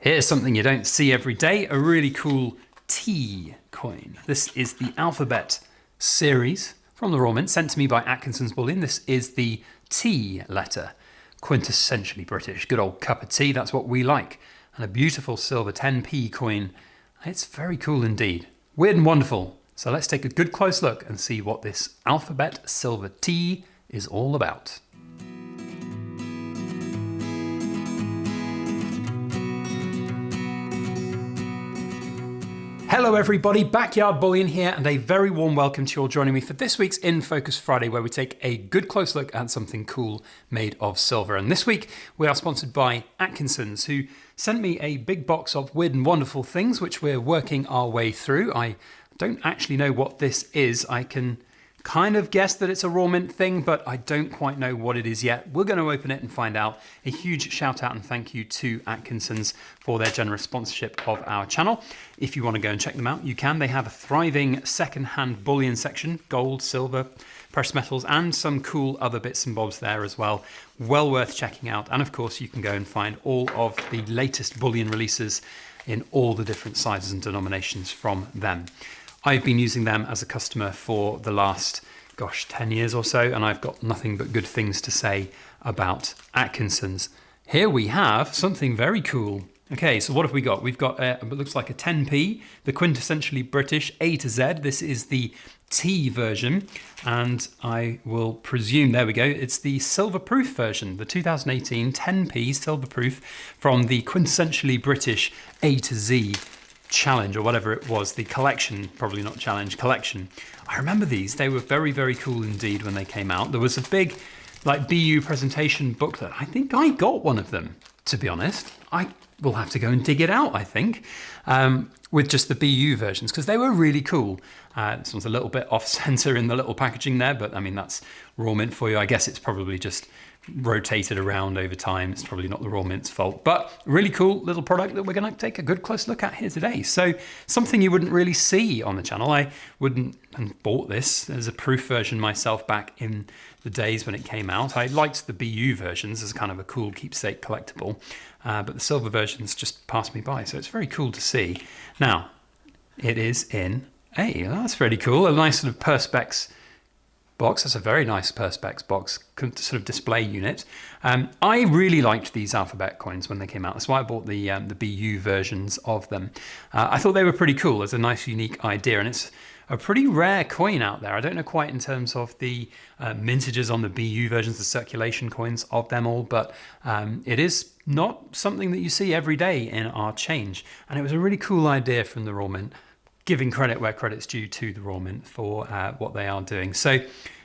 Here's something you don't see every day, a really cool T coin. This is the Alphabet series from the Raw Mint, sent to me by Atkinsons Bullion. This is the T letter, quintessentially British, good old cup of tea, that's what we like. And a beautiful silver 10p coin. It's very cool indeed. Weird and wonderful. So let's take a good close look and see what this Alphabet silver T is all about. Hello everybody, Backyard Bullion here, and a very warm welcome to you all joining me for this week's In Focus Friday, where we take a good close look at something cool made of silver. And this week we are sponsored by Atkinsons, who sent me a big box of weird and wonderful things, which we're working our way through. I don't actually know what this is. I can kind of guess that it's a Raw Mint thing, but I don't quite know what it is yet. We're going to open it and find out. A huge shout out and thank you to Atkinsons for their generous sponsorship of our channel. If you want to go and check them out, you can. They have a thriving second-hand bullion section, gold, silver, precious metals, and some cool other bits and bobs there as well. Well worth checking out. And of course, you can go and find all of the latest bullion releases in all the different sizes and denominations from them. I've been using them as a customer for the last, 10 years or so, and I've got nothing but good things to say about Atkinsons. Here we have something very cool. Okay, so what have we got? We've got, it looks like a 10p, the quintessentially British A to Z. This is the T version, and I will presume, there we go, it's the silver proof version, the 2018 10p silver proof from the quintessentially British A to Z challenge, or whatever it was, the collection, probably not challenge, collection. I remember these, they were very, very cool indeed when they came out. There was a big BU presentation booklet. I think I got one of them, to be honest. I will have to go and dig it out, I think, with just the BU versions, because they were really cool. This one's a little bit off center in the little packaging there, but I mean, that's Raw Mint for you. I guess it's probably just rotated around over time. It's probably not the Raw Mint's fault, but really cool little product that we're going to take a good close look at here today. So something you wouldn't really see on the channel. I wouldn't have bought this as a proof version myself back in the days when it came out. I liked the BU versions as kind of a cool keepsake collectible, but the silver versions just passed me by. So it's very cool to see. Now, it is in that's really cool. A nice sort of Perspex box. That's a very nice Perspex box, sort of display unit. I really liked these Alphabet coins when they came out. That's why I bought the BU versions of them. I thought they were pretty cool. It's a nice, unique idea, and it's a pretty rare coin out there. I don't know quite in terms of the mintages on the BU versions, the circulation coins of them all, but it is not something that you see every day in our change. And it was a really cool idea from the Raw Mint, giving credit where credit's due to the Raw Mint for what they are doing. So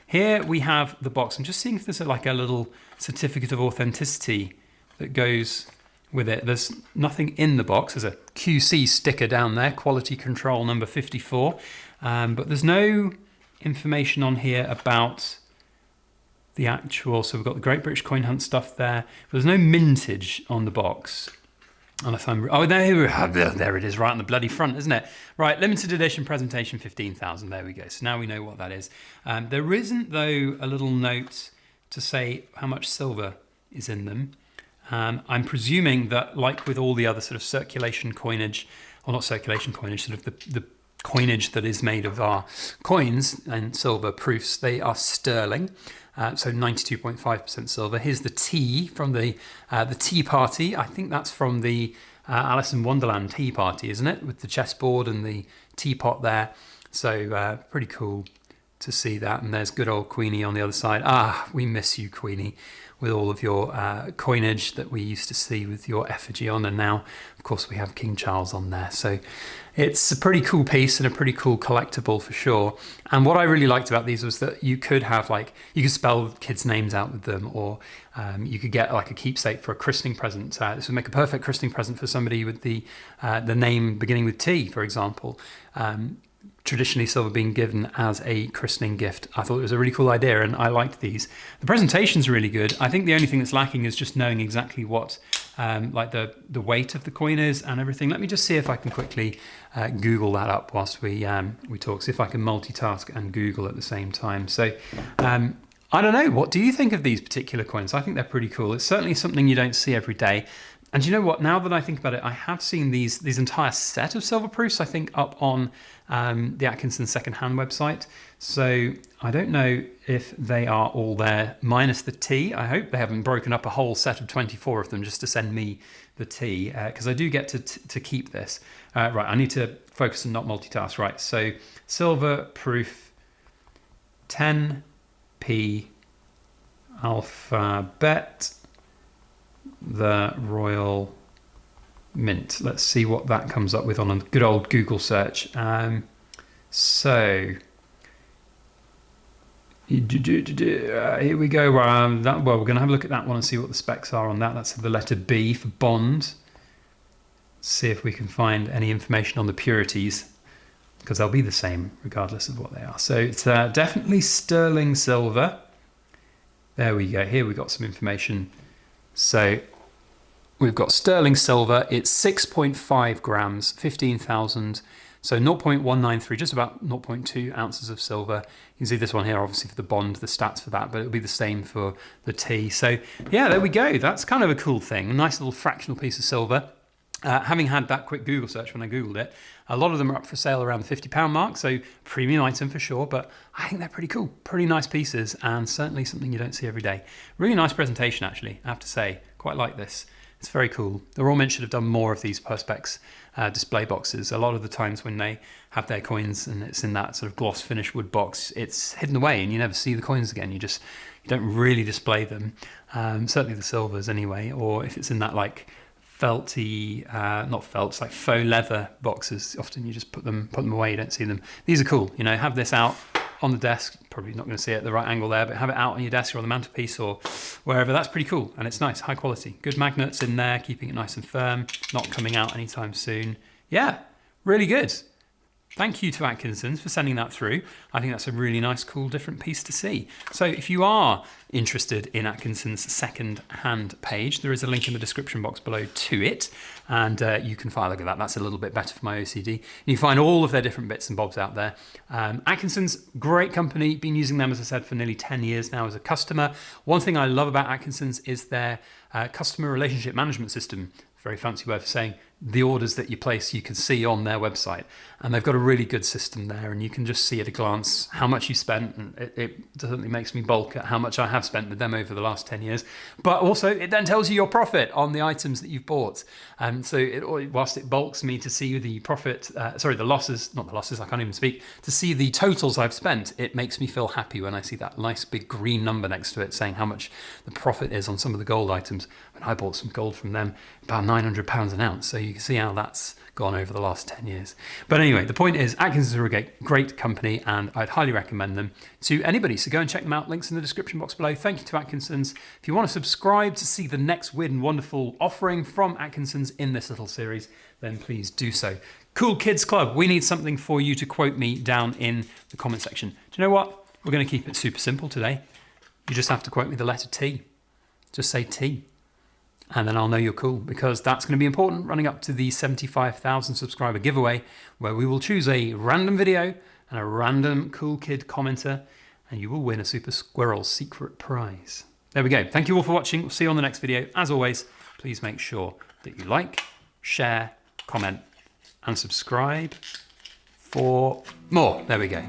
here we have the box. I'm just seeing if there's a little certificate of authenticity that goes with it. There's nothing in the box. There's a QC sticker down there, quality control number 54. But there's no information on here about the actual, so we've got the Great British Coin Hunt stuff there. But there's no mintage on the box. Unless I'm, there it is, right on the bloody front, isn't it? Right, limited edition presentation, 15,000, there we go. So now we know what that is. There isn't, though, a little note to say how much silver is in them. I'm presuming that, like with all the other sort of circulation coinage, or not circulation coinage, sort of the coinage that is made of our coins and silver proofs, they are sterling. So 92.5% silver. Here's the Tea from the Tea Party. I think that's from the Alice in Wonderland Tea Party, isn't it? With the chessboard and the teapot there. So pretty cool to see that. And there's good old Queenie on the other side. Ah, we miss you, Queenie, with all of your coinage that we used to see with your effigy on. And now, of course, we have King Charles on there. So it's a pretty cool piece and a pretty cool collectible for sure. And what I really liked about these was that you could have you could spell kids' names out with them, or you could get a keepsake for a christening present. This would make a perfect christening present for somebody with the name beginning with T, for example. Traditionally silver being given as a christening gift. I thought it was a really cool idea, and I liked these. The presentation's really good. I think the only thing that's lacking is just knowing exactly what the weight of the coin is and everything. Let me just see if I can quickly Google that up whilst we talk, see if I can multitask and Google at the same time. So I don't know, what do you think of these particular coins? I think they're pretty cool. It's certainly something you don't see every day. And you know what? Now that I think about it, I have seen these entire set of silver proofs, I think, up on the Atkinsons secondhand website. So I don't know if they are all there minus the T. I hope they haven't broken up a whole set of 24 of them just to send me the T, because I do get to keep this. Right, I need to focus and not multitask. Right, so silver proof 10p alphabet, the Royal Mint. Let's see what that comes up with on a good old Google search. So here we go. Well, we're going to have a look at that one and see what the specs are on that. That's the letter B for bond. See if we can find any information on the purities, because they'll be the same regardless of what they are. So it's definitely sterling silver. There we go. Here we got some information. So we've got sterling silver. It's 6.5 grams, 15,000. So 0.193, just about 0.2 ounces of silver. You can see this one here, obviously for the bond, the stats for that, but it'll be the same for the T. So yeah, there we go. That's kind of a cool thing. A nice little fractional piece of silver. Having had that quick Google search when I Googled it, a lot of them are up for sale around the £50 mark, so premium item for sure, but I think they're pretty cool. Pretty nice pieces, and certainly something you don't see every day. Really nice presentation, actually, I have to say. Quite like this. It's very cool. The Royal Mint should have done more of these Perspex display boxes. A lot of the times when they have their coins and it's in that sort of gloss finish wood box, it's hidden away and you never see the coins again. You don't really display them. Certainly the silvers anyway, or if it's in that like felty, not felt, it's like faux leather boxes. Often you just put them away, you don't see them. These are cool, you know, have this out on the desk, probably not going to see it at the right angle there, but have it out on your desk or on the mantelpiece or wherever. That's pretty cool, and it's nice, high quality. Good magnets in there, keeping it nice and firm, not coming out anytime soon. Yeah, really good. Thank you to Atkinsons for sending that through. I think that's a really nice, cool, different piece to see. So if you are interested in Atkinsons' second-hand page, there is a link in the description box below to it, and you can find a look at that. That's a little bit better for my OCD. You find all of their different bits and bobs out there. Atkinsons, great company. Been using them, as I said, for nearly 10 years now as a customer. One thing I love about Atkinsons is their customer relationship management system. Very fancy way of saying the orders that you place you can see on their website, and they've got a really good system there, and you can just see at a glance how much you spent, and it certainly makes me balk at how much I have spent with them over the last 10 years, but also it then tells you your profit on the items that you've bought, and so whilst it balks me to see the profit, the losses, not the losses, I can't even speak, to see the totals I've spent, it makes me feel happy when I see that nice big green number next to it saying how much the profit is on some of the gold items. When I bought some gold from them, about £900 an ounce, so you can see how that's gone over the last 10 years. But anyway, the point is Atkinsons are a great company, and I'd highly recommend them to anybody, so go and check them out. Links in the description box below. Thank you to Atkinsons. If you want to subscribe to see the next weird and wonderful offering from Atkinsons in this little series, then please do so. Cool Kids Club, we need something for you to quote me down in the comment section. Do you know what? We're going to keep it super simple today. You just have to quote me the letter T. Just say T. And then I'll know you're cool, because that's going to be important running up to the 75,000 subscriber giveaway, where we will choose a random video and a random cool kid commenter, and you will win a Super Squirrel secret prize. There we go. Thank you all for watching. We'll see you on the next video. As always, please make sure that you like, share, comment, and subscribe for more. There we go.